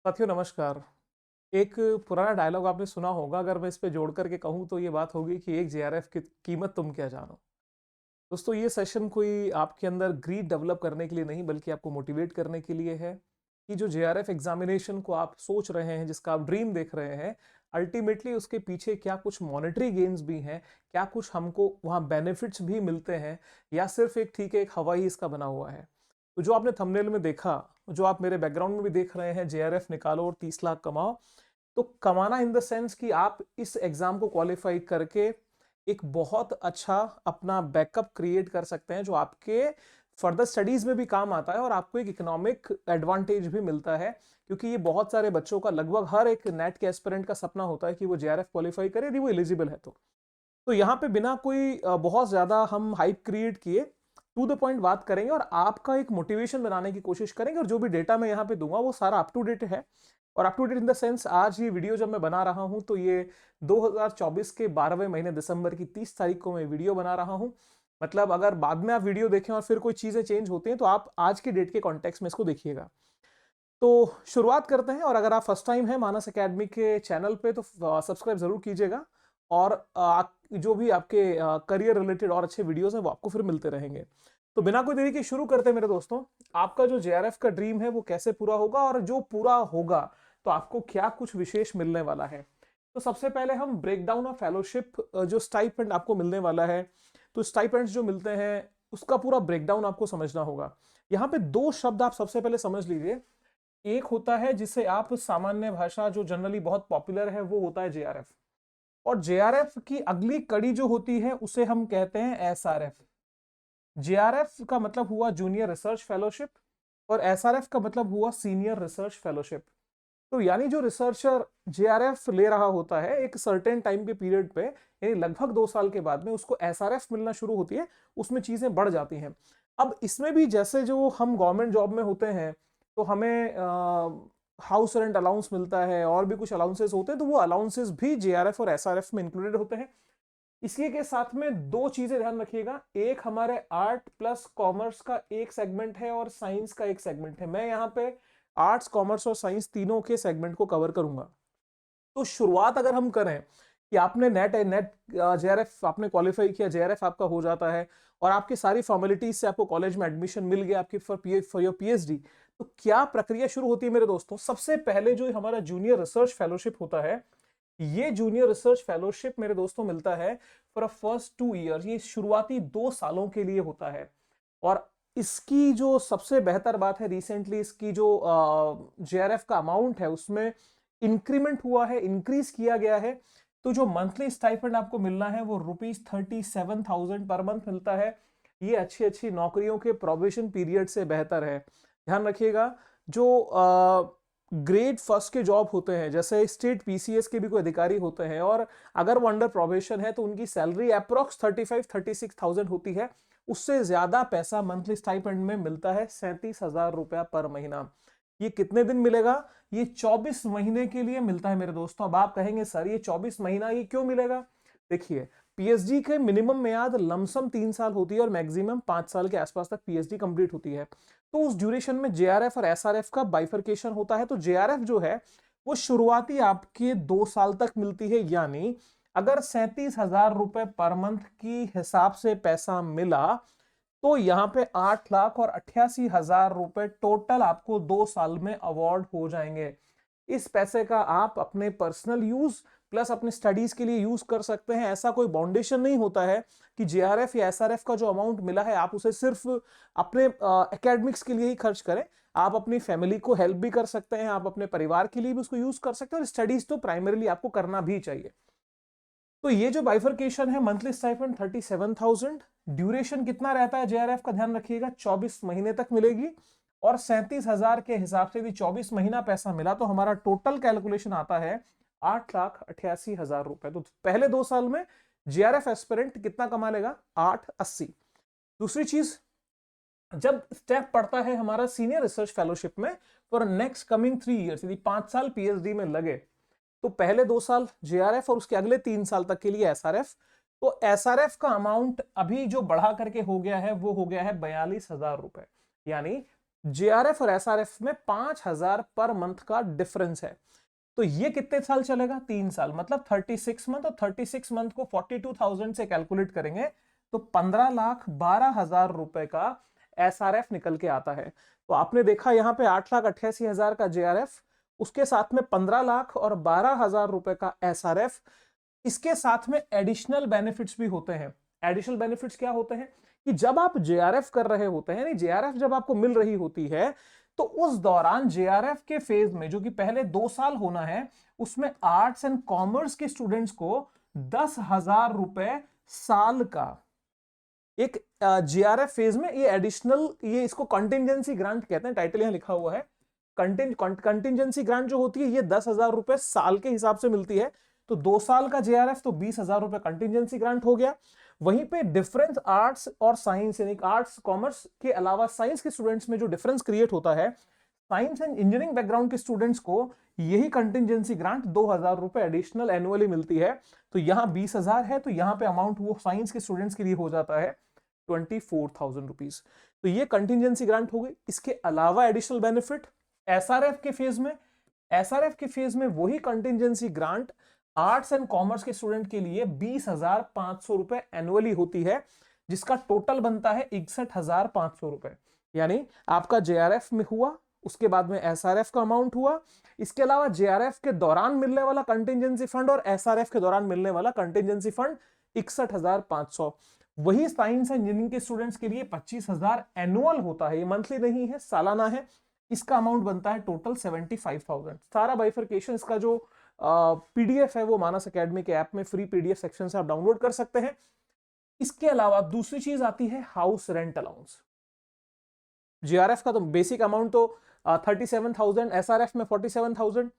साथियों नमस्कार। एक पुराना डायलॉग आपने सुना होगा, अगर मैं इस पे जोड़ करके कहूँ तो ये बात होगी कि एक जेआरएफ की कीमत तुम क्या जानो। दोस्तों, ये सेशन कोई आपके अंदर ग्रीड डेवलप करने के लिए नहीं बल्कि आपको मोटिवेट करने के लिए है कि जो जेआरएफ एग्जामिनेशन को आप सोच रहे हैं, जिसका आप ड्रीम देख रहे हैं, अल्टीमेटली उसके पीछे क्या कुछ मॉनेटरी गेन्स भी हैं, क्या कुछ हमको वहाँ बेनिफिट्स भी मिलते हैं, या सिर्फ एक ठीक है एक हवा ही इसका बना हुआ है। तो जो आपने थंबनेल में देखा, जो आप मेरे बैकग्राउंड में भी देख रहे हैं, जेआरएफ निकालो और 30 लाख कमाओ। तो कमाना इन द सेंस कि आप इस एग्जाम को क्वालिफाई करके एक बहुत अच्छा अपना बैकअप क्रिएट कर सकते हैं, जो आपके फर्दर स्टडीज में भी काम आता है और आपको एक इकोनॉमिक एडवांटेज भी मिलता है। क्योंकि ये बहुत सारे बच्चों का, लगभग हर एक नेट के एस्पिरेंट का सपना होता है कि वो जेआरएफ क्वालिफाई करे यदि वो एलिजिबल है तो यहाँ पे बिना कोई बहुत ज्यादा हम हाइप क्रिएट किए टू द पॉइंट बात करेंगे और आपका एक मोटिवेशन बनाने की कोशिश करेंगे। और जो भी डेटा मैं यहाँ पे दूंगा वो सारा अप टू डेट है। और up to date in the sense, आज ये वीडियो जब मैं बना रहा हूं तो ये 2024 के 12वें महीने दिसंबर की 30 तारीख को मैं वीडियो बना रहा हूं। मतलब अगर बाद में आप वीडियो देखें और फिर कोई चीजें चेंज होती हैं तो आप आज की डेट के कॉन्टेक्स्ट में इसको देखिएगा। तो शुरुआत करते हैं। और अगर आप फर्स्ट टाइम है मानस एकेडमी के चैनल पे तो सब्सक्राइब जरूर कीजिएगा। और जो भी आपके करियर रिलेटेड और अच्छे वीडियोस हैं वो आपको फिर मिलते रहेंगे। तो बिना कोई देरी के शुरू करते हैं मेरे दोस्तों। आपका जो जेआरएफ का ड्रीम है वो कैसे पूरा होगा, और जो पूरा होगा तो आपको क्या कुछ विशेष मिलने वाला है। तो सबसे पहले हम ब्रेकडाउन ऑफ फेलोशिप, जो स्टाइपेंड आपको मिलने वाला है, तो स्टाइपेंड्स जो मिलते हैं उसका पूरा ब्रेकडाउन आपको समझना होगा। यहाँ पे दो शब्द आप सबसे पहले समझ लीजिए। एक होता है जिसे आप सामान्य भाषा, जो जनरली बहुत पॉपुलर है, वो होता है जेआरएफ। और जेआरएफ की अगली कड़ी जो होती है उसे हम कहते हैं एसआरएफ। जेआरएफ का मतलब हुआ जूनियर रिसर्च फेलोशिप और एसआरएफ का मतलब हुआ सीनियर रिसर्च फेलोशिप। तो यानी जो रिसर्चर जेआरएफ ले रहा होता है एक सर्टेन टाइम के पीरियड पे, यानी लगभग 2 साल के बाद में उसको एसआरएफ मिलना शुरू होती है, उसमें चीजें बढ़ जाती हैं। अब इसमें भी जैसे जो हम गवर्नमेंट जॉब में होते हैं तो हमें हाउस रेंट अलाउंस मिलता है और भी कुछ अलाउंसेस होते हैं, तो वो अलाउंसेस भी जेआरएफ और एसआरएफ में इंक्लूडेड होते हैं। इसी के साथ में दो चीजें ध्यान रखिएगा। एक हमारे आर्ट प्लस कॉमर्स का एक सेगमेंट है और साइंस का एक सेगमेंट है। मैं यहाँ पे आर्ट्स, कॉमर्स और साइंस तीनों के सेगमेंट को कवर करूंगा। तो शुरुआत अगर हम करें कि आपने नेट नेट जेआरएफ आपने क्वालिफाई किया, जेआरएफ आपका हो जाता है और आपकी सारी फॉर्मेलिटीज से आपको कॉलेज में एडमिशन मिल गया आपकी फॉर योर पीएचडी, तो क्या प्रक्रिया शुरू होती है मेरे दोस्तों। सबसे पहले जो हमारा जूनियर रिसर्च फेलोशिप होता है, ये जूनियर रिसर्च फेलोशिप मेरे दोस्तों मिलता है फॉर अ फर्स्ट 2 ईयर। ये शुरुआती 2 सालों के लिए होता है। और इसकी जो सबसे बेहतर बात है, रिसेंटली इसकी जो जेआरएफ का अमाउंट है उसमें इंक्रीमेंट हुआ है, इंक्रीज किया गया है। तो जो मंथली स्टाइपेंड आपको मिलना है वो ₹37,000 पर मंथ मिलता है। ये अच्छी अच्छी नौकरियों के प्रोबेशन पीरियड से बेहतर है। ध्यान रखिएगा, जो ग्रेड फर्स्ट के जॉब होते हैं, जैसे स्टेट पीसीएस के भी कोई अधिकारी होते हैं, और अगर वो अंडर प्रोबेशन है तो उनकी सैलरी अप्रोक्स 35-36,000 होती है। उससे ज्यादा पैसा मंथली स्टाइपेंड में मिलता है, 37,000 रुपया पर महीना। ये कितने दिन मिलेगा? ये 24 महीने के लिए मिलता है मेरे दोस्तों। अब आप कहेंगे सर ये 24 महीना ये क्यों मिलेगा? देखिए, पीएचडी के मिनिमम मियाद लमसम 3 साल होती है और मैक्सिमम 5 साल के आसपास तक पीएचडी कंप्लीट होती है। तो उस ड्यूरेशन में जेआरएफ और एसआरएफ का बाइफरकेशन होता है। तो जेआरएफ जो है वो शुरुआती आपके 2 साल तक मिलती है। यानी अगर 37,000 रुपए पर मंथ की हिसाब से पैसा मिला तो यहाँ पे 8,88,000 रुपए टोटल आपको 2 साल में अवार्ड हो जाएंगे। इस पैसे का आप अपने पर्सनल यूज प्लस अपने स्टडीज के लिए यूज कर सकते हैं। ऐसा कोई बाउंडेशन नहीं होता है कि जेआरएफ या एसआरएफ का जो अमाउंट मिला है आप उसे सिर्फ अपने एकेडमिक्स के लिए ही खर्च करें। आप अपनी फैमिली को हेल्प भी कर सकते हैं, आप अपने परिवार के लिए भी उसको यूज कर सकते हैं, और स्टडीज तो प्राइमरीली आपको करना भी चाहिए। तो ये जो बाइफरकेशन है, मंथली स्टाइपेंड 37,000, ड्यूरेशन कितना रहता है जेआरएफ का ध्यान रखिएगा, 24 महीने तक मिलेगी। और 37,000 के हिसाब से भी 24 महीना पैसा मिला तो हमारा टोटल कैलकुलेशन आता है 8,88,000 रुपए। तो पहले 2 साल में जेआरएफ एस्पिरेंट कितना कमा लेगा? 880। दूसरी चीज, जब स्टेप पड़ता है हमारा सीनियर रिसर्च फेलोशिप में फॉर नेक्स्ट कमिंग 3 ईयर्स, यदि 5 साल पीएचडी में लगे तो पहले 2 साल जेआरएफ और उसके अगले 3 साल तक के लिए एसआरएफ। तो एसआरएफ का अमाउंट अभी जो बढ़ा करके हो गया है वो हो गया है 42,000 रुपए। यानी जेआरएफ और एसआरएफ में 5,000 पर मंथ का डिफरेंस है। तो ये कितने साल चलेगा? 3 साल, मतलब 36 मंथ, और 36 मंथ को 42,000 से कैलकुलेट करेंगे तो 15,12,000 रुपए का एसआरएफ निकल के आता है। तो आपने देखा यहां पे 8,88,000 का जेआरएफ, उसके साथ में 15 लाख और 12,000 रुपए का एसआरएफ। इसके साथ में एडिशनल बेनिफिट्स भी होते हैं। एडिशनल बेनिफिट्स क्या होते हैं कि जब आप जेआरएफ कर रहे होते हैं, यानी जेआरएफ जब आपको मिल रही होती है, तो उस दौरान जेआरएफ के फेज में, जो कि पहले 2 साल होना है, उसमें आर्ट्स एंड कॉमर्स के स्टूडेंट्स को 10,000 रुपए साल का एक जेआरएफ फेज में ये एडिशनल, ये इसको कंटिजेंसी ग्रांट कहते हैं, टाइटल यहां लिखा हुआ है। कंटिजेंसी ग्रांट जो होती है ये 10,000 रुपए साल के हिसाब से मिलती है। तो 2 साल का जेआरएफ तो 20,000 रुपए कंटिजेंसी ग्रांट हो गया। वहीं पे डिफरेंस आर्ट्स और साइंस, यानी आर्ट्स कॉमर्स के अलावा साइंस के स्टूडेंट्स में जो डिफरेंस क्रिएट होता है, साइंस एंड इंजीनियरिंग बैकग्राउंड के स्टूडेंट्स को यही कंटिजेंसी ग्रांट 2,000 रुपए एडिशनल एनुअली मिलती है। तो यहां 20,000 है, तो यहां पे अमाउंट वो साइंस के स्टूडेंट्स के लिए हो जाता है 24,000 रुपीज। तो ये कंटिजेंसी ग्रांट हो गई। इसके अलावा एडिशनल बेनिफिट एसआरएफ के फेज में, एसआरएफ के फेज में वही contingency grant arts and commerce के स्टूडेंट के लिए 20,500 रुपए एनुअली होती है, जिसका टोटल बनता है 61,500 रुपए। यानी आपका जेआरएफ में हुआ, उसके बाद में एसआरएफ का अमाउंट हुआ, इसके अलावा जेआरएफ के दौरान मिलने वाला कंटिजेंसी फंड और एसआरएफ के दौरान मिलने वाला कंटिजेंसी फंड 61,500। वही साइंस एंड इंजीनियरिंग के स्टूडेंट्स के लिए 25,000 एनुअल होता है, ये मंथली नहीं है, सालाना है। इसका अमाउंट बनता है टोटल 75,000। सारा बाइफरकेशन, इसका जो पीडीएफ है वो मानस एकेडमी के ऐप में फ्री पीडीएफ सेक्शन से आप डाउनलोड कर सकते हैं। इसके अलावा दूसरी चीज आती है हाउस रेंट अलाउंस। जेआरएफ का तो बेसिक अमाउंट तो 37,000, एसआरएफ में 47,000।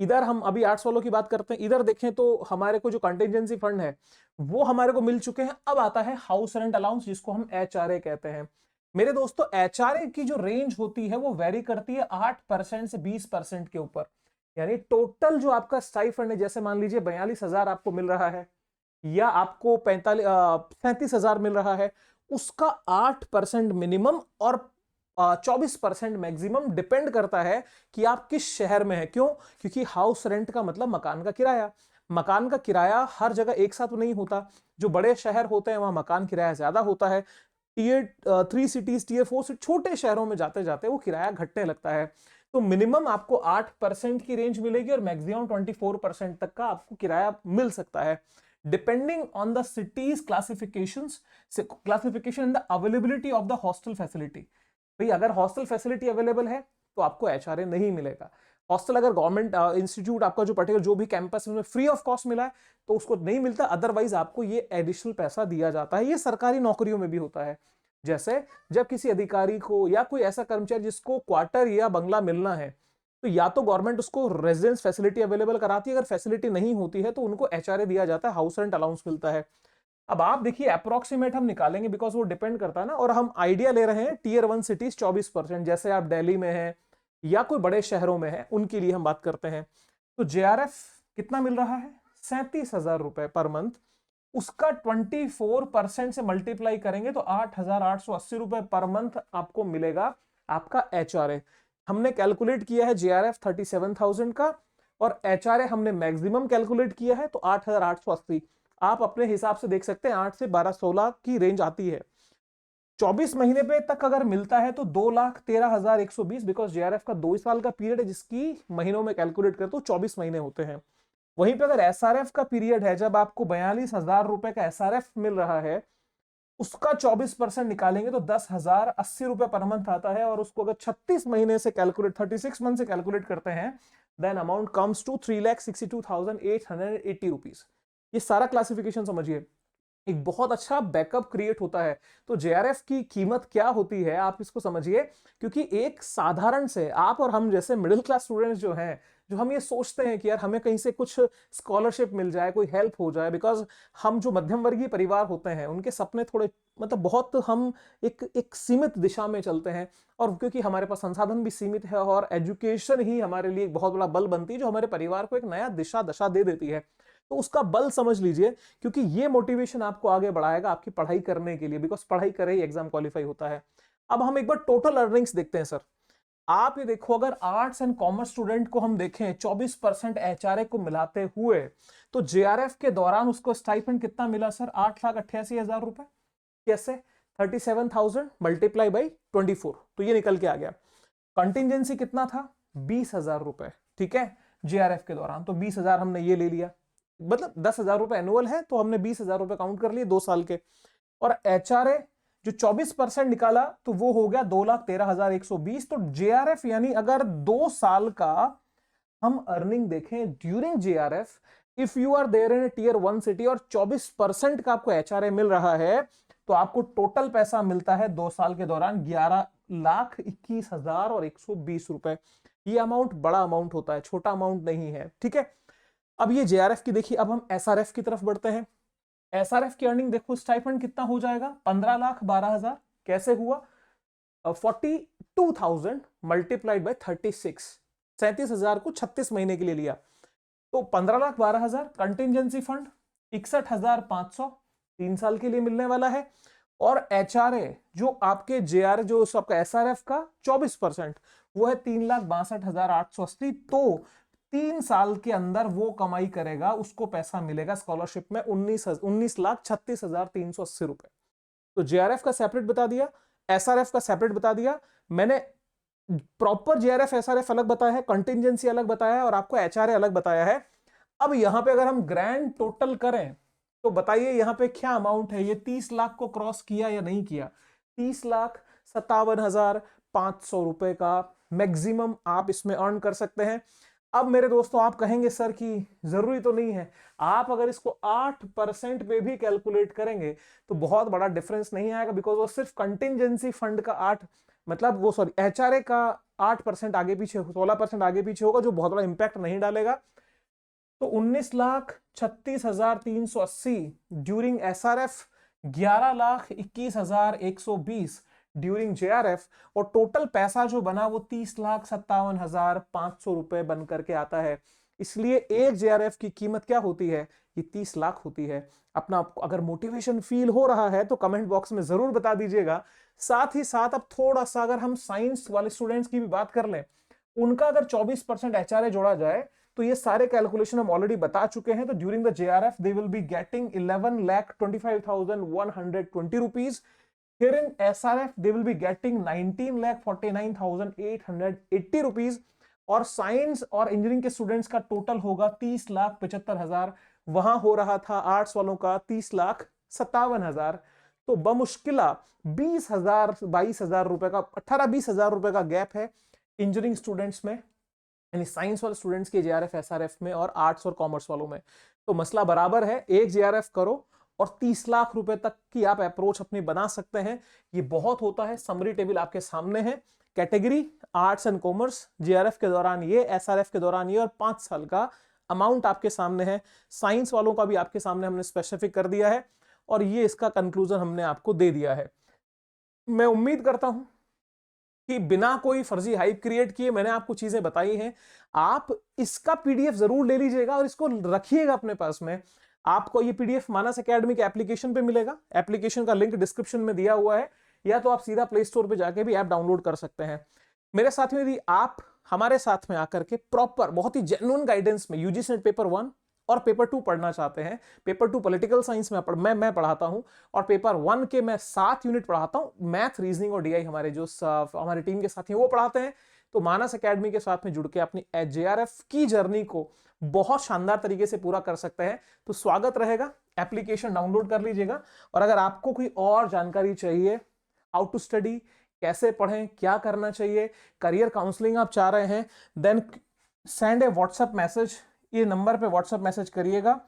इधर हम अभी आर्ट्स वालों की बात करते हैं, इधर देखें तो हमारे को जो कंटिजेंसी फंड है वो हमारे को मिल चुके हैं। अब आता है हाउस रेंट अलाउंस, जिसको हम एचआरए कहते हैं। मेरे दोस्तों, एचआरए की जो रेंज होती है वो वेरी करती है 8% से 20% के ऊपर। यानी टोटल जो आपका स्टाइफंड है, जैसे मान लीजिए 42,000 आपको मिल रहा है या आपको 37,000 मिल रहा है, उसका 8% मिनिमम और 24% मैक्सिमम डिपेंड करता है कि आप किस शहर में है। क्यों? क्योंकि हाउस रेंट का मतलब मकान का किराया। मकान का किराया हर जगह एक साथ नहीं होता। जो बड़े शहर होते हैं वहां मकान किराया ज्यादा होता है। टीयर 3 सिटीज, टीयर 4 सिटी, छोटे शहरों में जाते जाते वो किराया घटने लगता है। तो मिनिमम आपको 8% की रेंज मिलेगी और मैक्सिमम 24% तक का आपको किराया मिल सकता है, depending on the cities classification and the availability of the hostel facility. भाई अगर हॉस्टल फैसिलिटी अवेलेबल है तो आपको एचआरए नहीं मिलेगा। हॉस्टल अगर गवर्नमेंट इंस्टीट्यूट आपका जो पर्टिकुलर जो भी कैंपस है उसमें फ्री ऑफ कॉस्ट मिला है तो उसको नहीं मिलता, अदरवाइज आपको ये एडिशनल पैसा दिया जाता है। ये सरकारी नौकरियों में भी होता है। जैसे जब किसी अधिकारी को या कोई ऐसा कर्मचारी जिसको क्वार्टर या बंगला मिलना है, तो या तो गवर्नमेंट उसको रेजिडेंस फैसिलिटी अवेलेबल कराती है, अगर फैसिलिटी नहीं होती है तो उनको एचआरए दिया जाता है, हाउस रेंट अलाउंस मिलता है। अब आप देखिए अप्रोक्सीमेट हम निकालेंगे बिकॉज वो डिपेंड करता है ना, और हम आइडिया ले रहे हैं टीयर 1 सिटीज 24%, जैसे आप दिल्ली में हैं या कोई बड़े शहरों में है उनके लिए हम बात करते हैं। तो जेआरएफ कितना मिल रहा है? 37,000 रुपए पर मंथ। उसका 24% से मल्टीप्लाई करेंगे तो 8,880 रुपए पर मंथ आपको मिलेगा आपका एचआरए। हमने कैलकुलेट किया है जेआरएफ 37,000 का और एचआरए हमने मैक्सिमम कैलकुलेट किया है तो 8,880। आप अपने हिसाब से देख सकते हैं 8 से 12-16 की रेंज आती है। 24 महीने पे तक अगर मिलता है तो 2,13,120, बिकॉज जेआरएफ का 2 साल का पीरियड है जिसकी महीनों में कैलकुलेट करते हो 24 महीने होते हैं। वहीं पे अगर एसआरएफ का पीरियड है, जब आपको 42,000 रुपए का एसआरएफ मिल रहा है, उसका 24% निकालेंगे तो 10,080 रुपए पर मंथ आता है। और उसको अगर 36 महीने से कैलकुलेट 36 मंथ से कैलकुलेट करते हैं then amount comes to 3,62,880 rupees. ये सारा क्लासिफिकेशन समझिए, एक बहुत अच्छा बैकअप क्रिएट होता है। तो जेआरएफ की कीमत क्या होती है आप इसको समझिए, क्योंकि एक साधारण से आप और हम जैसे मिडिल क्लास स्टूडेंट्स जो हैं, जो हम ये सोचते हैं कि यार हमें कहीं से कुछ स्कॉलरशिप मिल जाए, कोई हेल्प हो जाए, बिकॉज हम जो मध्यम वर्गीय परिवार होते हैं उनके सपने थोड़े मतलब बहुत हम एक सीमित दिशा में चलते हैं, और क्योंकि हमारे पास संसाधन भी सीमित है और एजुकेशन ही हमारे लिए एक बहुत बड़ा बल बनती है जो हमारे परिवार को एक नया दिशा दशा दे देती है। तो उसका बल समझ लीजिए, क्योंकि ये मोटिवेशन आपको आगे बढ़ाएगा आपकी पढ़ाई करने के लिए, बिकॉज पढ़ाई करे ही एग्जाम क्वालिफाई होता है। अब हम एक बार टोटल अर्निंग्स देखते हैं सर। आप ये देखो, अगर आर्ट्स एंड कॉमर्स स्टूडेंट को हम देखें 24% एचआरए को मिलाते हुए, तो जेआरएफ के दौरान उसको स्टाइपेंड कितना मिला सर? 8,88,000 रुपए। कैसे? 37,000 मल्टीप्लाई बाई 24, तो ये निकल के आ गया। कंटिजेंसी कितना था? 20,000 रुपए, ठीक है, जेआरएफ के दौरान। तो 20,000 हमने ये ले लिया, मतलब 10,000 रुपए एनुअल है, तो हमने 20,000 रुपए काउंट कर लिए 2 साल के। और एचआरए जो 24% निकाला, तो वो हो गया 2,13,120। तो जेआरएफ यानी अगर 2 साल का हम अर्निंग देखें during JRF, if you are there in a tier 1 city और 24% का आपको एचआरए मिल रहा है, तो आपको टोटल पैसा मिलता है 2 साल के दौरान 11,21,120 रुपए। ये अमाउंट बड़ा अमाउंट होता है, छोटा अमाउंट नहीं है, ठीक है। अब ये जेआरएफ की देखिए, अब हम एसआरएफ की तरफ बढ़ते हैं। एसआरएफ की अर्निंग देखो, स्टाइपेंड कितना हो जाएगा? 15,12,000। कैसे हुआ? 42,000 मल्टीप्लाइड बाय 36, 37,000 को 36 महीने के लिए लिया, तो 15,12,000। कंटिजेंसी फंड 61,500 3 साल के लिए मिलने वाला है। और एचआरए जो आपके जेआर जो आपका एसआरएफ का 24%, वो है 3,62,880। तो 3 साल के अंदर वो कमाई करेगा, उसको पैसा मिलेगा स्कॉलरशिप में 19,36,380 रुपए। तो जेआरएफ का सेपरेट बता दिया, एसआरएफ का सेपरेट बता दिया मैंने। प्रॉपर जेआरएफ एसआरएफ अलग बताया है, कंटिजेंसी अलग बताया है, और आपको एचआरए अलग बताया है। अब यहां पे अगर हम ग्रैंड टोटल करें, तो बताइए यहां पे क्या अमाउंट है? ये 30 लाख को क्रॉस किया या नहीं किया? 30,57,500 रुपए का मैक्सिमम आप इसमें अर्न कर सकते हैं। अब मेरे दोस्तों, आप कहेंगे सर कि जरूरी तो नहीं है। आप अगर इसको 8% पे भी कैलकुलेट करेंगे, तो बहुत बड़ा डिफरेंस नहीं आएगा, बिकॉज वो सिर्फ कंटिजेंसी फंड का 8, मतलब वो सॉरी एचआरए का 8% आगे पीछे, 16% आगे पीछे होगा, जो बहुत बड़ा इंपैक्ट नहीं डालेगा। तो 19,36,380 ड्यूरिंग एसआरएफ, 11,21,120 ड्यूरिंग जेआरएफ, और टोटल पैसा जो बना वो 30,57,500 रुपए बन करके आता है। इसलिए एक जेआरएफ की कीमत क्या होती है? ये 30 लाख होती है। अपना अगर मोटिवेशन फील हो रहा है तो कमेंट बॉक्स में जरूर बता दीजिएगा। साथ ही साथ अब थोड़ा सा अगर हम साइंस वाले स्टूडेंट्स की भी बात कर लें, उनका अगर 24% एचआरए जोड़ा जाए, तो ये सारे कैलकुलेशन हम ऑलरेडी बता चुके हैं। तो during the JRF they will be getting 11,25,120 rupees. Here in SRF, they will be getting 19,49,880 rupees. और साइंस और इंजीनियरिंग के स्टूडेंट्स का टोटल होगा 30,75,000। वहां हो रहा था आर्ट्स वालों का 30,57,000। तो बमुश्किला 20,000 22,000 रुपए का, 18-20,000 रुपए का गैप है इंजीनियरिंग स्टूडेंट्स में, यानी साइंस वाले स्टूडेंट्स के जेआरएफ एसआरएफ में और आर्ट्स और कॉमर्स वालों में। तो मसला बराबर है, एक जेआरएफ करो और 30 लाख रुपए तक की आप अप्रोच अपनी बना सकते हैं। ये बहुत होता है। समरी टेबल आपके सामने है। Category arts and commerce, JRF के दौरान ये, एसआरएफ के दौरान ये, और 5 साल का अमाउंट आपके सामने है। साइंस वालों का भी आपके सामने हमने स्पेसिफिक कर दिया है, और ये इसका कंक्लूजन हमने आपको दे दिया है। मैं उम्मीद करता हूं कि बिना कोई फर्जी हाइप क्रिएट किए मैंने आपको चीजें बताई हैं। आप इसका पीडीएफ जरूर ले लीजिएगा और इसको रखिएगा अपने पास में। आपको ये पीडीएफ मानस एकेडमी के एप्लीकेशन पे मिलेगा। एप्लीकेशन का लिंक डिस्क्रिप्शन में दिया हुआ है, या तो आप सीधा प्ले स्टोर पे जाके भी ऐप डाउनलोड कर सकते हैं। मेरे साथियों, यदि आप हमारे साथ में आकर के प्रॉपर बहुत ही जेन्युइन गाइडेंस में यूजीसी नेट पेपर 1 और पेपर 2 पढ़ना चाहते हैं, पेपर 2 पॉलिटिकल साइंस में मैं पढ़ाता हूं, और पेपर 1 के मैं 7 यूनिट पढ़ाता हूं। मैथ, रीजनिंग और डीआई हमारे जो हमारी टीम के साथी हैं वो पढ़ाते हैं। तो मानस एकेडमी के साथ में जुड़ के अपनी जेआरएफ की जर्नी को बहुत शानदार तरीके से पूरा कर सकते हैं। तो स्वागत रहेगा, एप्लीकेशन डाउनलोड कर लीजिएगा। और अगर आपको कोई और जानकारी चाहिए, हाउ टू स्टडी, कैसे पढ़ें, क्या करना चाहिए, करियर काउंसलिंग आप चाह रहे हैं, देन सेंड ए व्हाट्सएप मैसेज। ये नंबर पे व्हाट्सएप मैसेज करिएगा।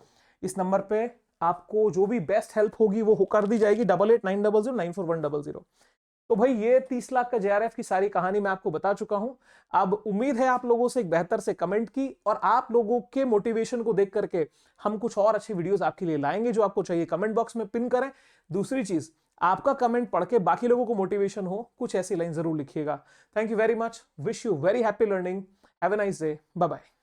इस नंबर पे आपको जो भी बेस्ट हेल्प होगी वो कर दी जाएगी। 8890094100। तो भाई, ये 30 लाख का जेआरएफ की सारी कहानी मैं आपको बता चुका हूं। अब उम्मीद है आप लोगों से एक बेहतर से कमेंट की, और आप लोगों के मोटिवेशन को देख करके हम कुछ और अच्छी वीडियोस आपके लिए लाएंगे। जो आपको चाहिए कमेंट बॉक्स में पिन करें। दूसरी चीज, आपका कमेंट पढ़ के बाकी लोगों को मोटिवेशन हो, कुछ ऐसी लाइन जरूर लिखिएगा। Thank you very much. Wish you very happy learning. Have a nice day. Bye bye.